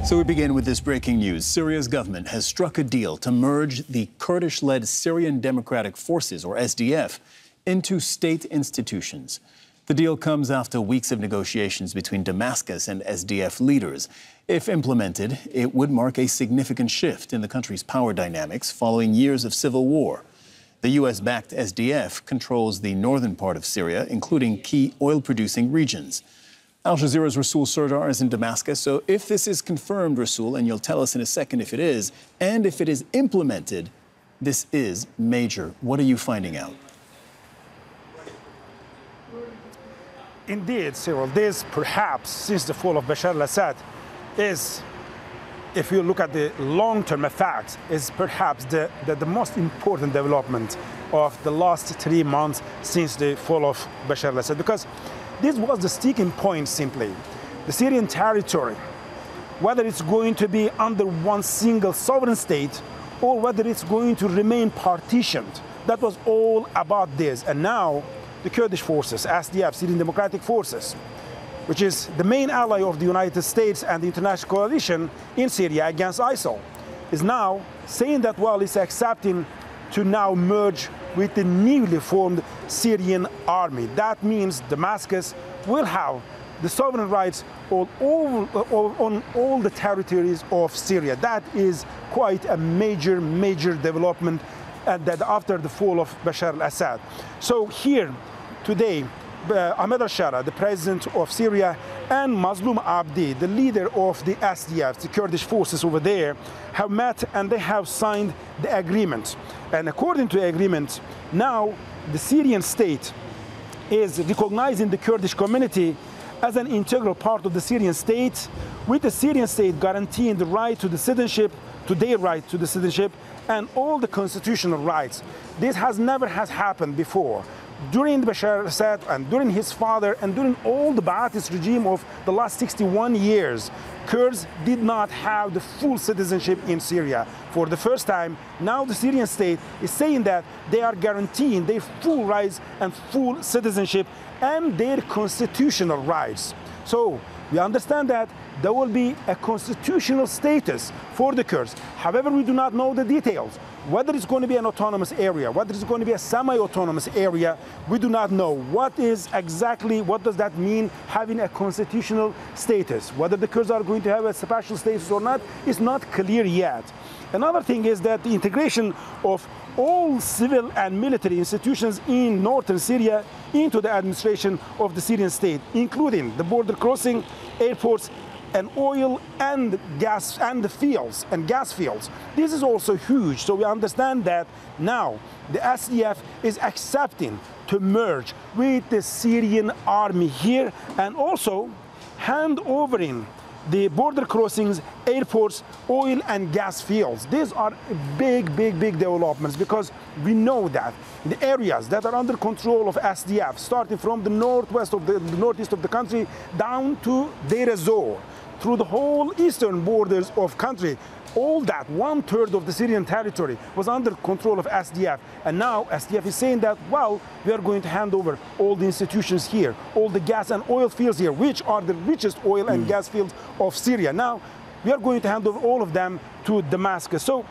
So we begin with this breaking news. Syria's government has struck a deal to merge the Kurdish-led Syrian Democratic Forces, or SDF, into state institutions. The deal comes after weeks of negotiations between Damascus and SDF leaders. If implemented, it would mark a significant shift in the country's power dynamics following years of civil war. The U.S.-backed SDF controls the northern part of Syria, including key oil-producing regions. Al Jazeera's Resul Serdar is in Damascus. So if this is confirmed, Resul, and you'll tell us in a second if it is, and if it is implemented, this is major. What are you finding out? Indeed, Cyril, this perhaps, since the fall of Bashar al-Assad, is, if you look at the long-term effects, is perhaps the most important development of the last 3 months since the fall of Bashar al-Assad, because this was the sticking point, simply. The Syrian territory, whether it's going to be under one single sovereign state or whether it's going to remain partitioned, that was all about this. And now the Kurdish forces, SDF, Syrian Democratic Forces, which is the main ally of the United States and the international coalition in Syria against ISIL, is now saying that, well, it's accepting to now merge with the newly formed Syrian army. That means Damascus will have the sovereign rights on all the territories of Syria. That is quite a major development that after the fall of Bashar al-Assad. So here today, Ahmed al-Sharaa, the president of Syria, and Mazloum Abdi, the leader of the SDF, the Kurdish forces over there, have met and they have signed the agreement. And according to the agreement, now the Syrian state is recognizing the Kurdish community as an integral part of the Syrian state, with the Syrian state guaranteeing the right to the citizenship, to their right to the citizenship, and all the constitutional rights. This never has happened before. During Bashar al-Assad and during his father and during all the Ba'athist regime of the last 61 years, Kurds did not have the full citizenship in Syria. For the first time, now the Syrian state is saying that they are guaranteeing their full rights and full citizenship and their constitutional rights. So we understand that there will be a constitutional status for the Kurds. However, we do not know the details. Whether it's going to be an autonomous area, whether it's going to be a semi-autonomous area, we do not know. What does that mean, having a constitutional status? Whether the Kurds are going to have a special status or not is not clear yet. Another thing is that the integration of all civil and military institutions in northern Syria into the administration of the Syrian state, including the border crossing, airports, and oil and gas and the fields and gas fields. This is also huge. So we understand that now the SDF is accepting to merge with the Syrian army here and also hand overing the border crossings, airports, oil and gas fields. These are big developments, because we know that the areas that are under control of SDF, starting from the northeast of the country down to Resul, through the whole eastern borders of country, all that 1/3 of the Syrian territory was under control of SDF. And now SDF is saying that, well, we are going to hand over all the institutions here, all the gas and oil fields here, which are the richest oil and gas fields of Syria. Now we are going to hand over all of them to Damascus. So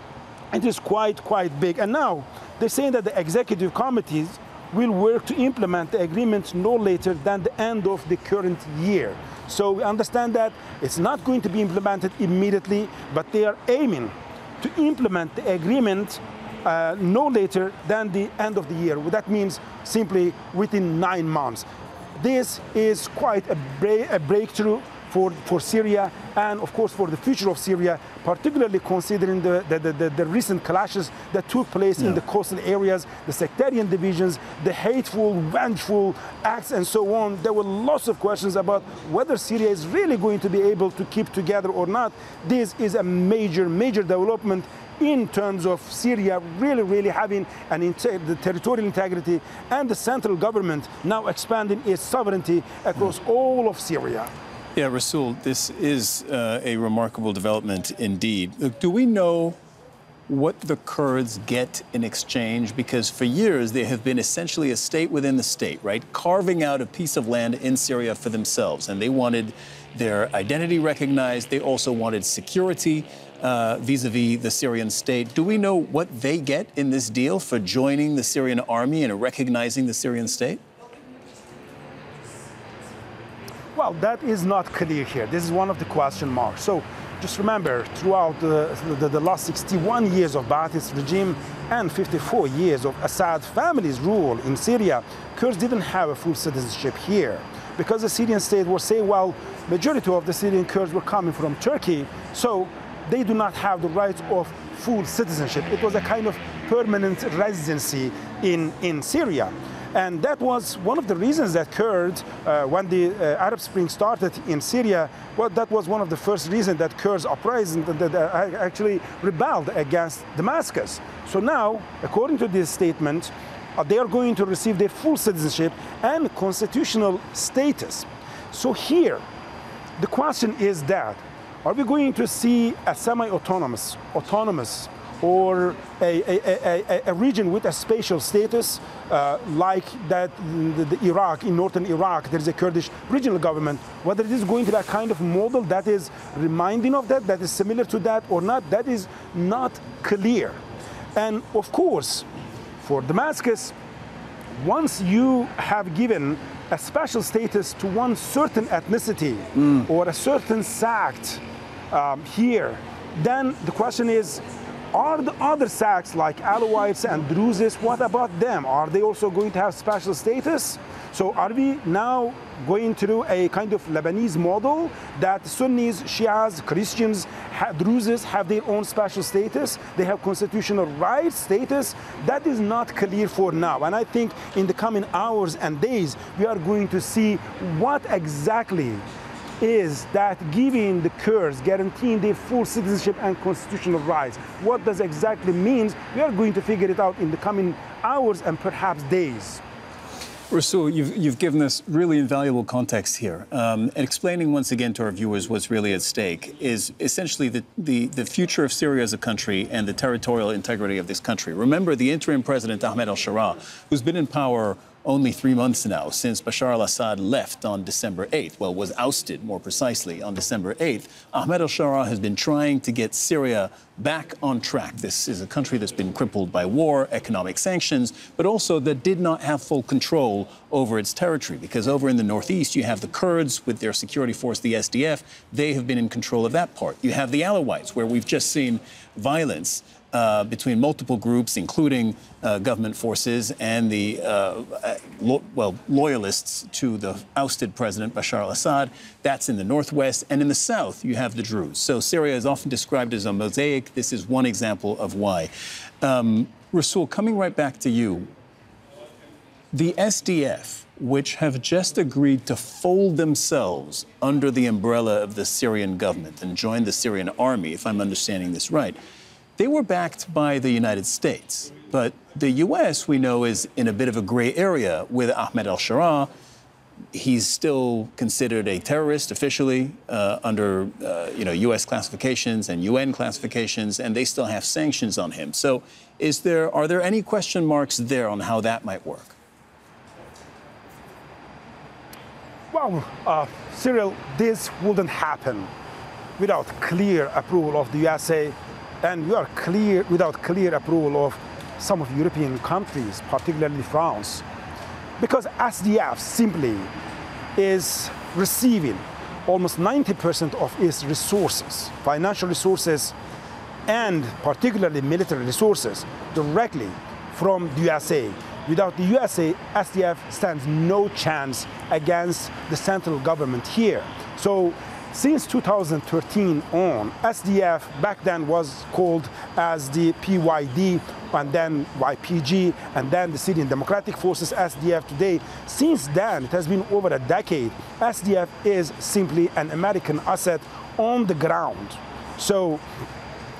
it is quite big. And now they're saying that the executive committees will work to implement the agreement no later than the end of the current year. So we understand that it's not going to be implemented immediately, but they are aiming to implement the agreement no later than the end of the year. That means simply within 9 months. This is quite a breakthrough for Syria and, of course, for the future of Syria, particularly considering the recent clashes that took place in the coastal areas, the sectarian divisions, the hateful, vengeful acts, and so on. There were lots of questions about whether Syria is really going to be able to keep together or not. This is a major development in terms of Syria really having the territorial integrity and the central government now expanding its sovereignty across all of Syria. Yeah, Resul, this is a remarkable development indeed. Do we know what the Kurds get in exchange? Because for years they have been essentially a state within the state, right? Carving out a piece of land in Syria for themselves. And they wanted their identity recognized. They also wanted security vis-a-vis the Syrian state. Do we know what they get in this deal for joining the Syrian army and recognizing the Syrian state? Well, that is not clear here. This is one of the question marks. So just remember, throughout the last 61 years of Ba'athist regime and 54 years of Assad family's rule in Syria, Kurds didn't have a full citizenship here. Because the Syrian state was saying, well, majority of the Syrian Kurds were coming from Turkey, so they do not have the right of full citizenship. It was a kind of permanent residency in Syria. And that was one of the reasons that Kurds, when the Arab Spring started in Syria, well, that was one of the first reasons that Kurds uprising that actually rebelled against Damascus. So now, according to this statement, they are going to receive their full citizenship and constitutional status. So here, the question is that, are we going to see a semi-autonomous, or a region with a spatial status, like that the Iraq, in northern Iraq, there is a Kurdish regional government? Whether it is going to be a kind of model that is reminding of that is similar to that or not, that is not clear. And of course, for Damascus, once you have given a special status to one certain ethnicity or a certain sect here, then the question is, are the other sects like Alawites and Druzes, what about them? Are they also going to have special status? So are we now going through a kind of Lebanese model that Sunnis, Shias, Christians, Druzes have their own special status? They have constitutional rights status? That is not clear for now. And I think in the coming hours and days, we are going to see what exactly is that giving the Kurds, guaranteeing their full citizenship and constitutional rights. What does exactly mean? We are going to figure it out in the coming hours and perhaps days. Resul, you've given us really invaluable context here. And explaining once again to our viewers what's really at stake is essentially the future of Syria as a country and the territorial integrity of this country. Remember, the interim president, Ahmed al-Sharaa, who's been in power only 3 months now, since Bashar al-Assad left on December 8th, well, was ousted, more precisely, on December 8th, Ahmed al-Sharaa has been trying to get Syria back on track. This is a country that's been crippled by war, economic sanctions, but also that did not have full control over its territory, because over in the northeast, you have the Kurds with their security force, the SDF. They have been in control of that part. You have the Alawites, where we've just seen violence between multiple groups, including government forces and the, loyalists to the ousted president, Bashar al-Assad. That's in the northwest. And in the south, you have the Druze. So Syria is often described as a mosaic. This is one example of why. Resul, coming right back to you, the SDF, which have just agreed to fold themselves under the umbrella of the Syrian government and join the Syrian army, if I'm understanding this right, they were backed by the United States. But the U.S., we know, is in a bit of a gray area with Ahmed al-Sharaa. He's still considered a terrorist officially under U.S. classifications and UN classifications, and they still have sanctions on him. So are there any question marks there on how that might work? Well, Cyril, this wouldn't happen without clear approval of the USA, and we are without clear approval of some of European countries, particularly France, because SDF simply is receiving almost 90% of its resources, financial resources, and particularly military resources, directly from the USA. Without the USA, SDF stands no chance against the central government here. So since 2013 on, SDF back then was called as the PYD, and then YPG, and then the Syrian Democratic Forces, SDF today. Since then, it has been over a decade. SDF is simply an American asset on the ground. So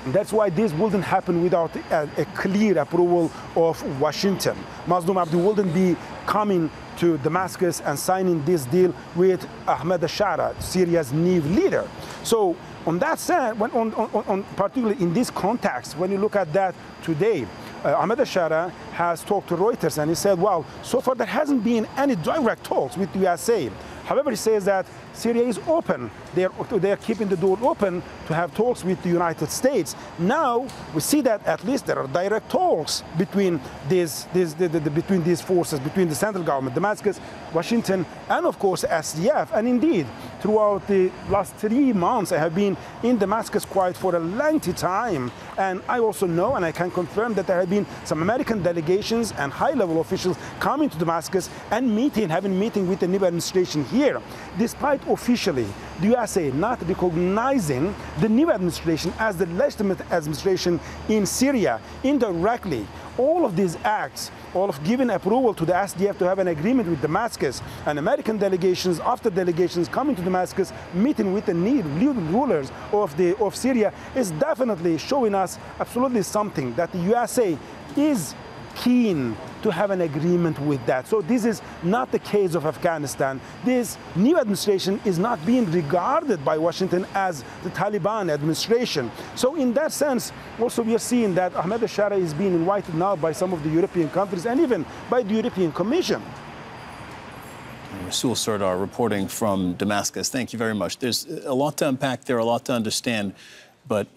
that's why this wouldn't happen without a clear approval of Washington. Mazloum Abdi wouldn't be coming to Damascus and signing this deal with Ahmed al-Sharaa, Syria's new leader. So on that side, particularly in this context, when you look at that today, Ahmed al-Sharaa has talked to Reuters and he said, well, so far there hasn't been any direct talks with the USA. However, he says that Syria is open. They are keeping the door open to have talks with the United States. Now we see that at least there are direct talks between these forces, between the central government, Damascus, Washington, and of course SDF. And indeed, throughout the last 3 months, I have been in Damascus quite for a lengthy time. And I also know, and I can confirm, that there have been some American delegations and high-level officials coming to Damascus and having meeting with the new administration here, despite officially the USA not recognizing the new administration as the legitimate administration in Syria. Indirectly, all of these acts, all of giving approval to the SDF to have an agreement with Damascus, and American delegations after delegations coming to Damascus, meeting with the new rulers of Syria, is definitely showing us absolutely something, that the USA is keen to have an agreement with that. So this is not the case of Afghanistan. This new administration is not being regarded by Washington as the Taliban administration. So in that sense, also we are seeing that Ahmed al-Sharaa is being invited now by some of the European countries and even by the European Commission. Resul Serdar reporting from Damascus. Thank you very much. There's a lot to unpack there, a lot to understand, but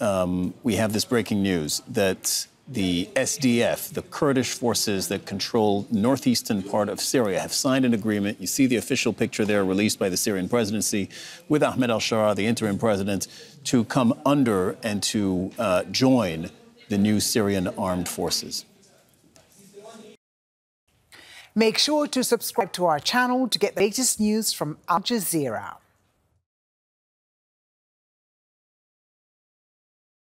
we have this breaking news that the SDF, the Kurdish forces that control northeastern part of Syria, have signed an agreement. You see the official picture there released by the Syrian presidency with Ahmed al-Sharaa, the interim president, to come under and to join the new Syrian armed forces. Make sure to subscribe to our channel to get the latest news from Al Jazeera.